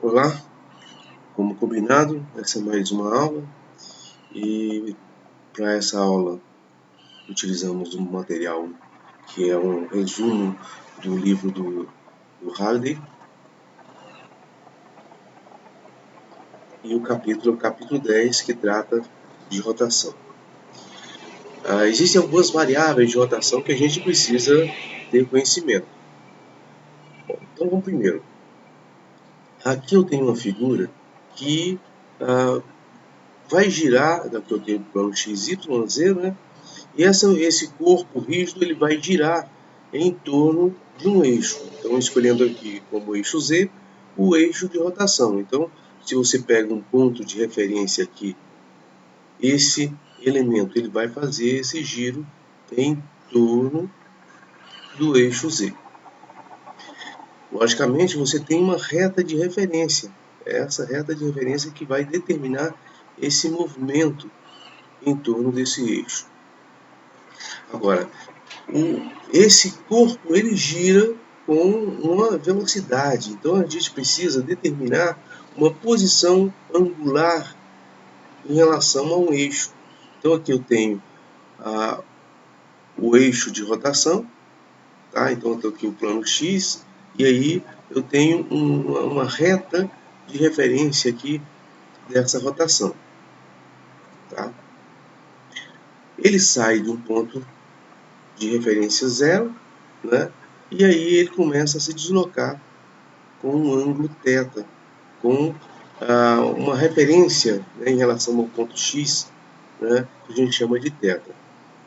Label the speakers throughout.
Speaker 1: Olá, como combinado, essa é mais uma aula e para essa aula utilizamos um material que é um resumo do livro do Halliday e o capítulo 10 que trata de rotação. Existem algumas variáveis de rotação que a gente precisa ter conhecimento. Bom, então vamos primeiro. Aqui eu tenho uma figura que vai girar, que eu tenho o plano XYZ, né? E esse corpo rígido ele vai girar em torno de um eixo. Então, escolhendo aqui como eixo Z, o eixo de rotação. Então, se você pega um ponto de referência aqui, esse elemento ele vai fazer esse giro em torno do eixo Z. Logicamente, você tem uma reta de referência. É essa reta de referência que vai determinar esse movimento em torno desse eixo. Agora, esse corpo ele gira com uma velocidade, então a gente precisa determinar uma posição angular em relação a um eixo. Então aqui eu tenho o eixo de rotação, tá? Então eu tenho aqui o plano X, e aí eu tenho uma reta de referência aqui dessa rotação. Tá? Ele sai de um ponto de referência zero, né? E aí ele começa a se deslocar com um ângulo θ, com uma referência, né, em relação ao ponto X, né, que a gente chama de θ.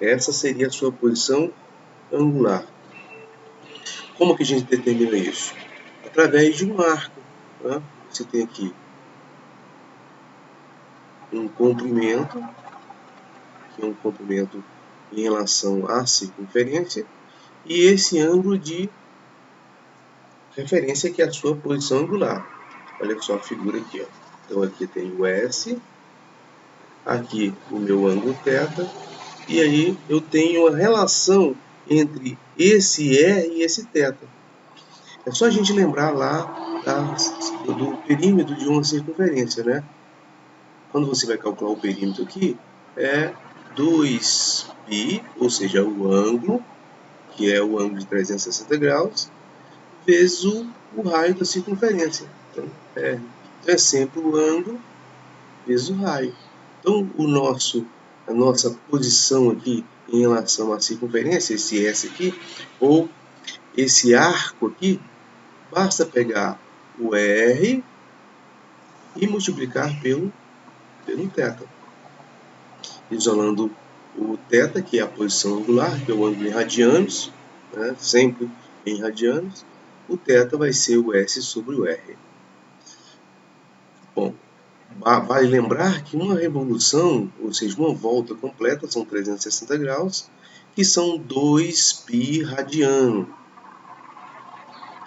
Speaker 1: Essa seria a sua posição angular. Como que a gente determina isso? Através de um arco. Né? Você tem aqui um comprimento, que é um comprimento em relação à circunferência, e esse ângulo de referência que é a sua posição angular. Olha só a figura aqui. Ó. Então aqui tem o S, aqui o meu ângulo θ, e aí eu tenho a relação entre esse E e esse θ. É só a gente lembrar lá do perímetro de uma circunferência, né? Quando você vai calcular o perímetro aqui, é 2π, ou seja, o ângulo, que é o ângulo de 360 graus, vezes o raio da circunferência. Então, é sempre o ângulo vezes o raio. Então, a nossa posição aqui em relação à circunferência, esse S aqui, ou esse arco aqui, basta pegar o R e multiplicar pelo θ. Isolando o θ, que é a posição angular, que é o ângulo em radianos, né, sempre em radianos, o θ vai ser o S sobre o R. Bom, vale lembrar que uma revolução, ou seja, uma volta completa, são 360 graus, que são 2π radiano.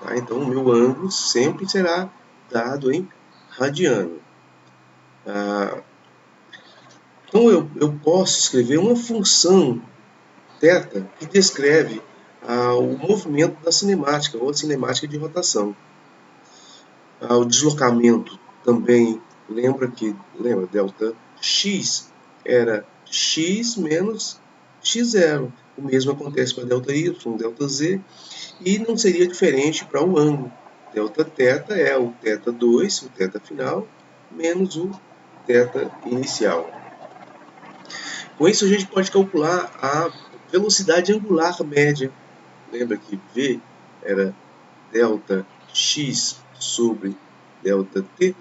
Speaker 1: Tá? Então, o meu ângulo sempre será dado em radiano. Então, eu posso escrever uma função θ que descreve o movimento da cinemática, ou a cinemática de rotação. O deslocamento também, lembra delta x era x menos x0. O mesmo acontece para delta y, delta z, e não seria diferente para o ângulo. Delta θ é o θ2, o θ final, menos o θ inicial. Com isso a gente pode calcular a velocidade angular média. Lembra que V era delta x sobre delta t?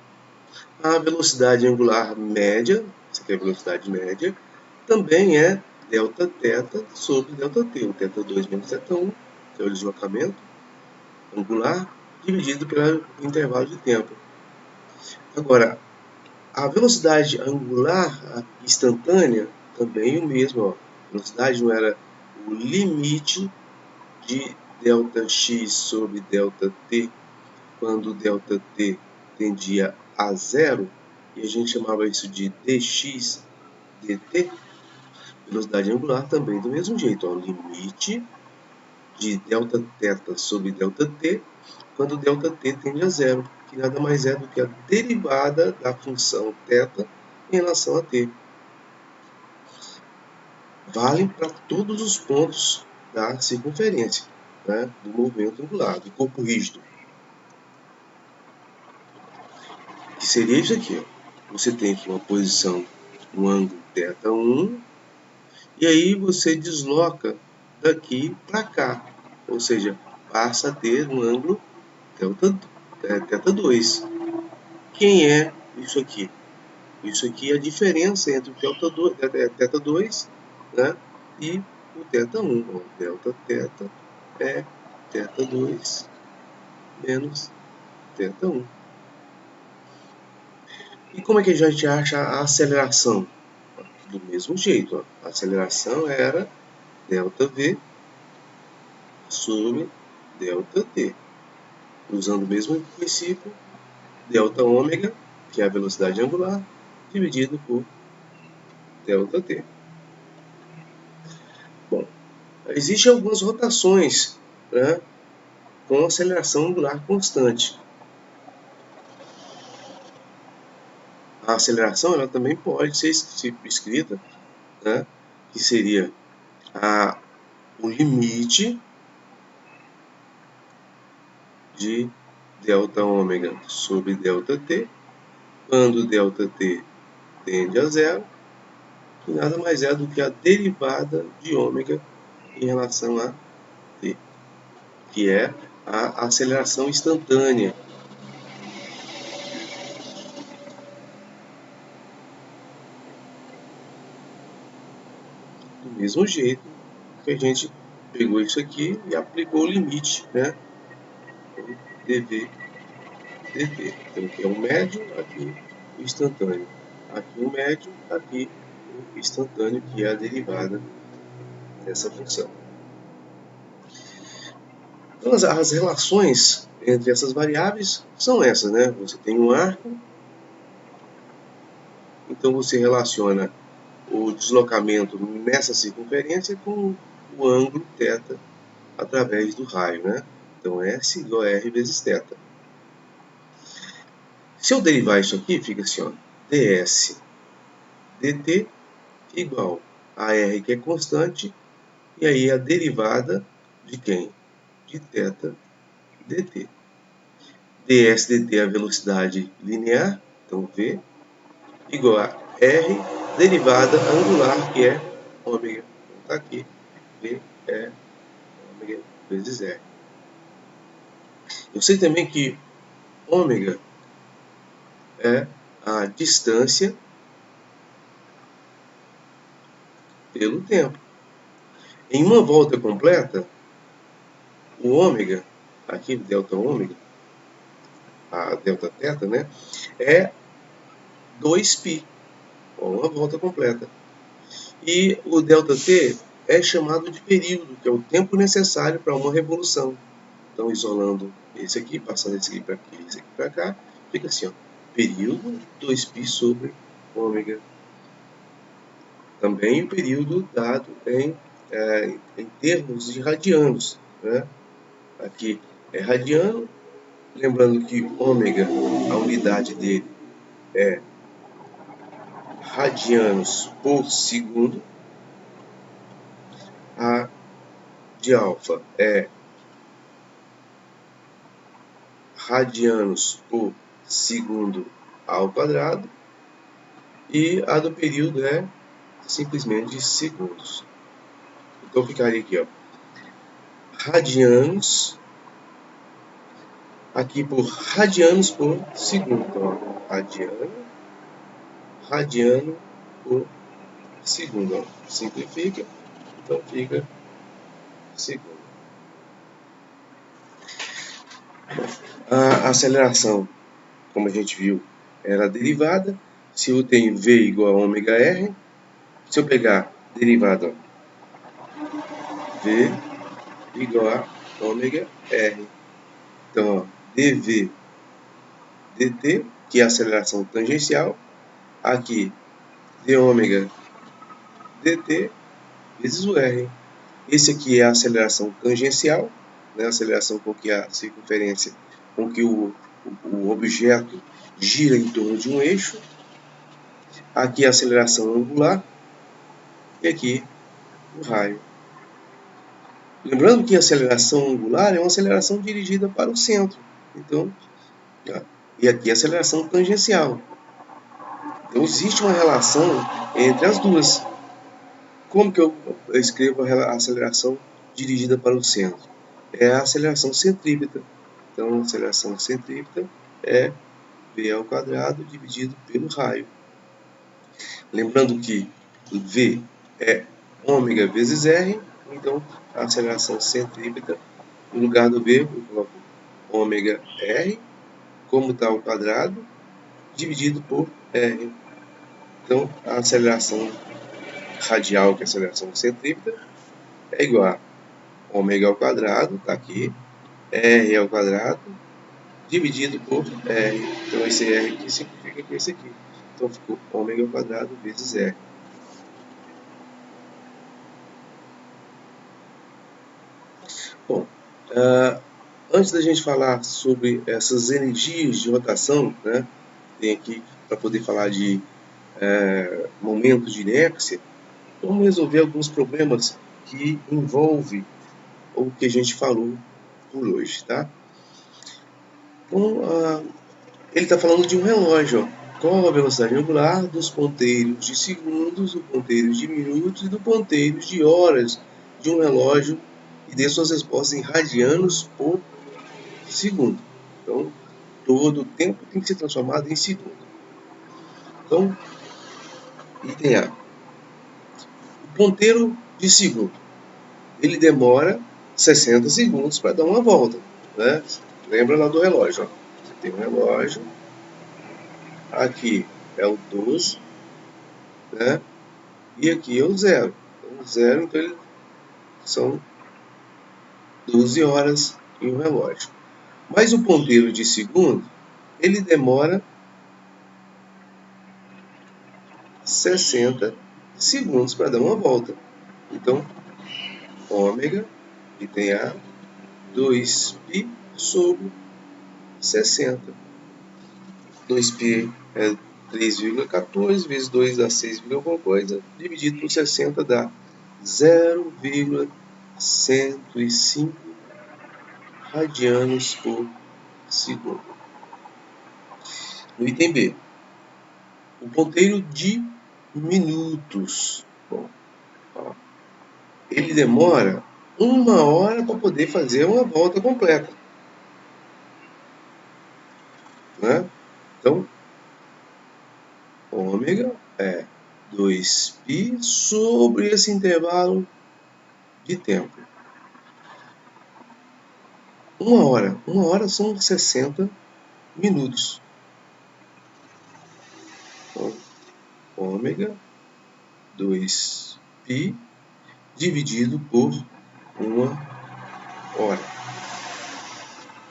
Speaker 1: A velocidade angular média, essa aqui é a velocidade média, também é delta θ sobre delta t, o θ2 menos θ1, que é o deslocamento angular, dividido pelo intervalo de tempo. Agora, a velocidade angular instantânea também é o mesmo. Ó. A velocidade não era o limite de delta x sobre delta t, quando delta t tendia a zero, e a gente chamava isso de dx dt. Velocidade angular também do mesmo jeito, ó, limite de delta θ sobre delta t, quando ΔT tende a zero, que nada mais é do que a derivada da função θ em relação a t. Valem para todos os pontos da circunferência, né, do movimento angular, do corpo rígido. Que seria isso aqui. Ó. Você tem aqui uma posição, um ângulo θ1, e aí você desloca daqui para cá, ou seja, passa a ter um ângulo θ2. Quem é isso aqui? Isso aqui é a diferença entre o θ2, né, e o θ1. Então, Δθ é θ2 menos θ1. E como é que a gente acha a aceleração? Do mesmo jeito, ó. A aceleração era ΔV sobre ΔT. Usando o mesmo princípio, Δω, que é a velocidade angular, dividido por ΔT. Bom, existem algumas rotações, né, com aceleração angular constante. A aceleração ela também pode ser escrita, né, que seria o limite de Δω sobre ΔT, quando ΔT tende a zero, que nada mais é do que a derivada de ômega em relação a t, que é a aceleração instantânea. Do mesmo jeito que a gente pegou isso aqui e aplicou o limite, né? dv dt. Então aqui é o médio, aqui o instantâneo. Aqui o médio, aqui o instantâneo, que é a derivada dessa função. Então as relações entre essas variáveis são essas, né? Você tem um arco, então você relaciona o deslocamento nessa circunferência com o ângulo θ através do raio, né? Então S igual a R vezes θ. Se eu derivar isso aqui, fica assim, ó, ds dt igual a R, que é constante, e aí a derivada de quem? De θ dt. ds dt é a velocidade linear, então V, igual a R derivada angular, que é ômega. Então está aqui, V é ômega vezes R. Eu sei também que ômega é a distância pelo tempo. Em uma volta completa, o ômega, aqui delta ômega, a delta θ, né, é 2π, uma volta completa. E o ΔT é chamado de período, que é o tempo necessário para uma revolução. Então, isolando esse aqui, passando esse aqui para aqui, esse aqui para cá, fica assim, ó, período 2π sobre ômega. Também o período dado em termos de radianos, né? Aqui é radiano, lembrando que ômega, a unidade dele é radianos por segundo. A de alfa é radianos por segundo ao quadrado. E a do período é simplesmente segundos. Então ficaria aqui, ó, radianos, aqui por radianos por segundo. Então, ó, radiano por segundo. Ó. Simplifica, então fica segundo. A aceleração, como a gente viu, era a derivada. Se eu tenho V igual a ômega R, se eu pegar derivada, ó, V igual a ômega R. Então, ó, dv dt, que é a aceleração tangencial, aqui d ômega dt vezes o R. Esse aqui é a aceleração tangencial, né, a aceleração com que a circunferência, com que o objeto gira em torno de um eixo. Aqui a aceleração angular e aqui o raio. Lembrando que a aceleração angular é uma aceleração dirigida para o centro. Então, e aqui a aceleração tangencial. Então existe uma relação entre as duas. Como que eu escrevo a aceleração dirigida para o centro? É a aceleração centrípeta. Então a aceleração centrípeta é v ao quadrado dividido pelo raio. Lembrando que v é ômega vezes r, então a aceleração centrípeta, no lugar do v, eu coloco ômega r, como está ao quadrado, dividido por r. Então, a aceleração radial, que é a aceleração centrípeta, é igual a ômega ao quadrado, está aqui, r ao quadrado, dividido por r. Então, esse r aqui simplifica com esse aqui. Então, ficou ômega ao quadrado vezes r. Bom, antes da gente falar sobre essas energias de rotação, né, tem aqui para poder falar de momentos de inércia, vamos resolver alguns problemas que envolvem o que a gente falou por hoje, tá? Então, ele está falando de um relógio, ó. Qual a velocidade angular dos ponteiros de segundos, do ponteiro de minutos e do ponteiro de horas de um relógio e dê suas respostas em radianos por segundo. Então, todo o tempo tem que ser transformado em segundo. Então, item A. O ponteiro de segundo, ele demora 60 segundos para dar uma volta, né? Lembra lá do relógio, ó. Você tem um relógio, aqui é o 12, né? E aqui é o 0. Então, 0, então ele são 12 horas em um relógio. Mas o ponteiro de segundo, ele demora 60 segundos para dar uma volta. Então, ômega, que tem a 2π sobre 60. 2π é 3,14 vezes 2 dá 6, alguma coisa, dividido por 60 dá 0,105 radianos por segundo. No item B, o ponteiro de minutos. Bom, ó, ele demora 1 hora para poder fazer uma volta completa, né? Então, ômega é 2π sobre esse intervalo de tempo. 1 hora. 1 hora são 60 minutos. Então, ômega 2π dividido por 1 hora.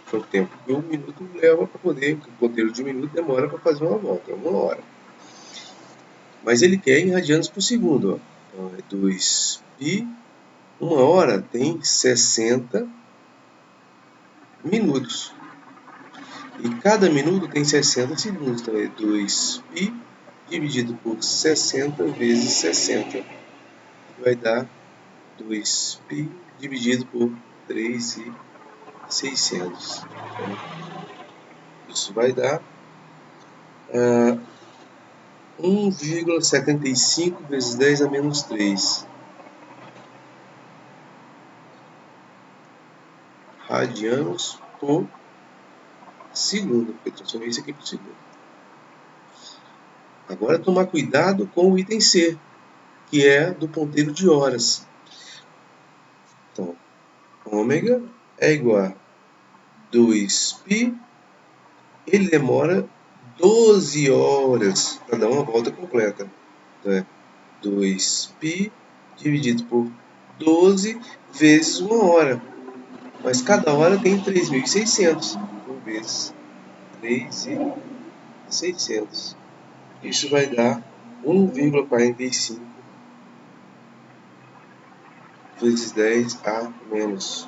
Speaker 1: Que é o tempo que um minuto leva para poder, que o ponteiro de um minuto demora para fazer uma volta, 1 hora. Mas ele quer em radianos por segundo, ó. Então é 2π, 1 hora tem 60 minutos. E cada minuto tem 60 segundos, então é 2π dividido por 60 vezes 60. Vai dar 2π dividido por 3.600. Então, isso vai dar 1,75 vezes 10 a menos 3 radianos por segundo, porque eu transformei isso aqui por segundo. Agora tomar cuidado com o item C, que é do ponteiro de horas. Então, ômega é igual a 2π, ele demora 12 horas para dar uma volta completa. Então é 2π dividido por 12 vezes 1 hora. Mas cada hora tem 3.600. Então, vezes 3.600. Isso vai dar 1,45 vezes 10 a menos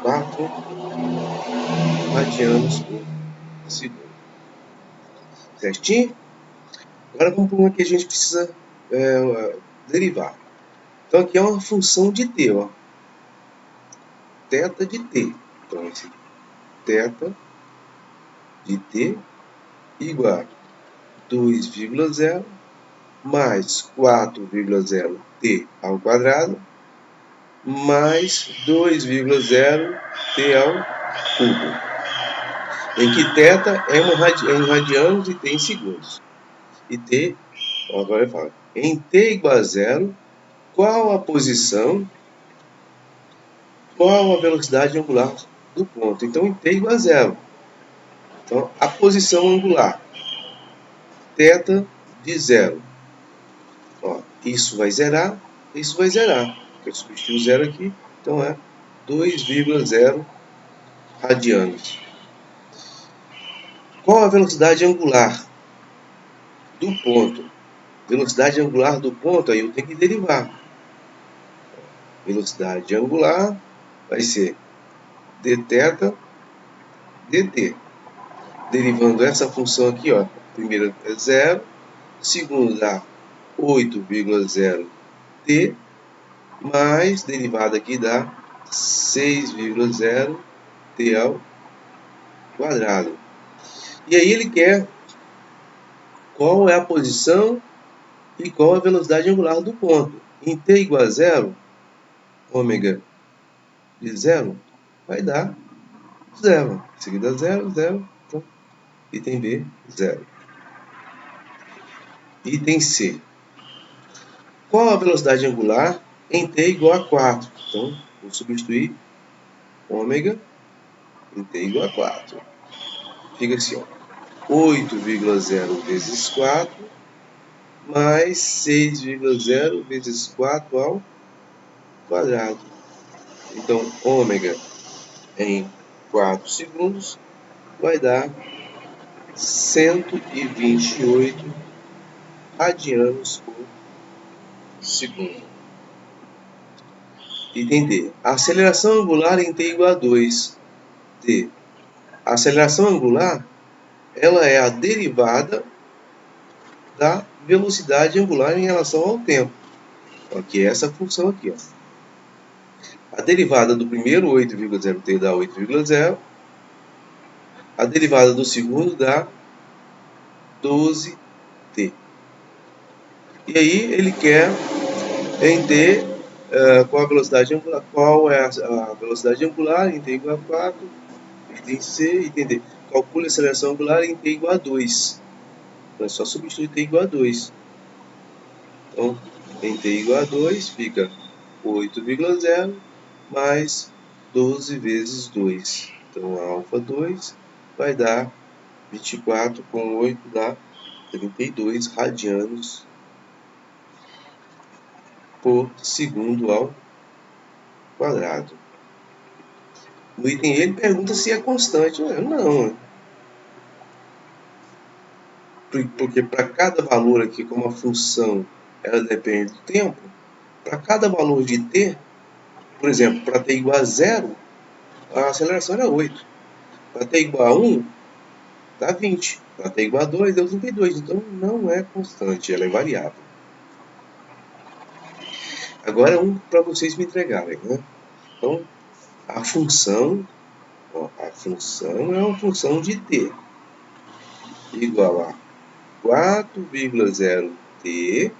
Speaker 1: 4 radianos por segundo. Certinho? Agora vamos para uma que a gente precisa derivar. Então aqui é uma função de t, ó. Θ de t. Então esse θ de t igual a 2,0 mais 4,0 t ao quadrado mais 2,0 t ao cubo. Em que θ é em radianos e t em segundos. E t, agora eu falo, em t igual a 0, qual a posição, qual a velocidade angular do ponto? Então em t igual a 0. Então a posição angular, θ de 0. Ó, isso vai zerar, isso vai zerar. Eu substituo o zero aqui, então é 2,0 radianos. Qual a velocidade angular do ponto? Velocidade angular do ponto, aí eu tenho que derivar. Velocidade angular vai ser dθ dt. Derivando essa função aqui, ó, primeiro é 0, segundo dá 8,0 t, mais derivada aqui dá 6,0 t ao quadrado. E aí ele quer qual é a posição e qual a velocidade angular do ponto. Em t igual a 0, ômega de 0 vai dar 0. Isso aqui dá 0, 0. Então, item B, 0. Item C. Qual a velocidade angular em t igual a 4? Então, vou substituir ômega em t igual a 4. Fica assim, ó, 8,0 vezes 4 mais 6,0 vezes 4 ao quadrado. Então, ômega em 4 segundos vai dar 128 radianos por segundo. Item D. A aceleração angular em t igual a 2. D. A aceleração angular ela é a derivada da velocidade angular em relação ao tempo. Que é essa função aqui. Ó. A derivada do primeiro, 8,0t, dá 8,0. A derivada do segundo dá 12t. E aí ele quer em t qual a velocidade angular, qual é a velocidade angular em t igual a 4, item C, item D. Calcule a aceleração angular em t igual a 2. Então é só substituir t igual a 2. Então, em t igual a 2 fica 8,0 mais 12 vezes 2. Então, alfa 2 vai dar 24 com 8 dá 32 radianos por segundo ao quadrado. No item E ele pergunta se é constante. Não. Porque para cada valor aqui, como a função ela depende do tempo, para cada valor de t, por exemplo, para t igual a 0, a aceleração era 8. Para t igual a 1, dá 20. Para t igual a 2, deu 32. Então não é constante, ela é variável. Agora um para vocês me entregarem. Né? Então, a função é uma função de t igual a 4,0t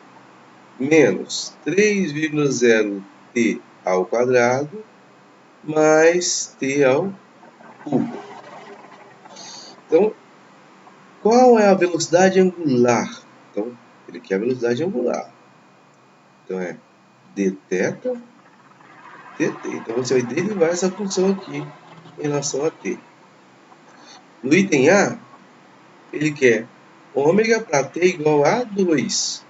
Speaker 1: menos 3,0t ao quadrado mais t ao cubo. Então, qual é a velocidade angular? Então, ele quer a velocidade angular. Então, é dθ dt. Então, você vai derivar essa função aqui em relação a t. No item A, ele quer ômega para t igual a 2.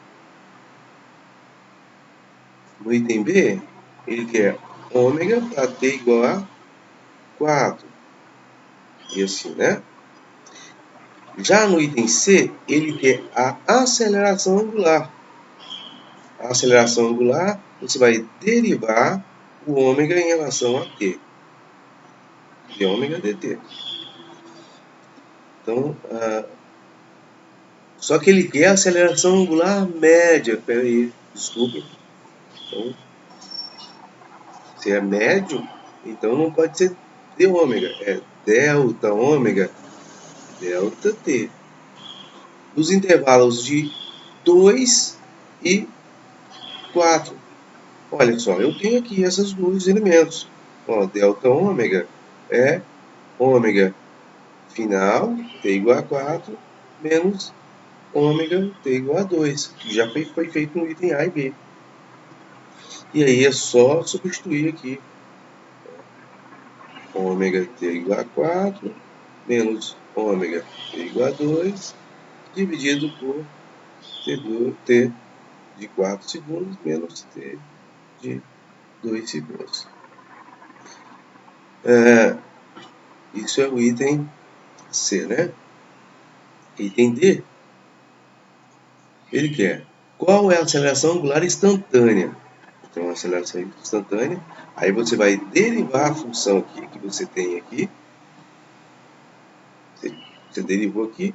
Speaker 1: No item B, ele quer ômega para t igual a 4. E assim, né? Já no item C, ele quer a aceleração angular. A aceleração angular, você vai derivar o ômega em relação a t. d ômega dt. Então, só que ele quer a aceleração angular média. Espera aí, desculpe. Então, se é médio, então não pode ser d ômega, é delta ômega delta t. Nos intervalos de 2 e 4. Olha só, eu tenho aqui esses dois elementos. Ó, delta ômega é ômega final, t igual a 4, menos ômega t igual a 2, que já foi feito no item A e B. E aí é só substituir aqui. Ômega t igual a 4, menos ômega t igual a 2, dividido por t de 4 segundos, menos t de 2 segundos. Isso é o item C, né? Item D, ele quer qual é a aceleração angular instantânea. Então, a aceleração instantânea, aí você vai derivar a função aqui que você tem aqui. Você derivou aqui,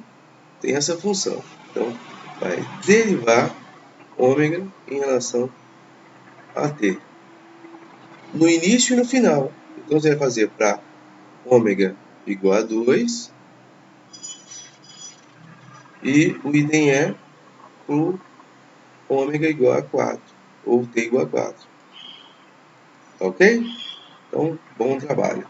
Speaker 1: tem essa função. Então, vai derivar ômega em relação a t. No início e no final. Então, você vai fazer para ômega igual a 2 e o item E para ômega igual a 4 ou t igual a 4. Ok? Então, bom trabalho.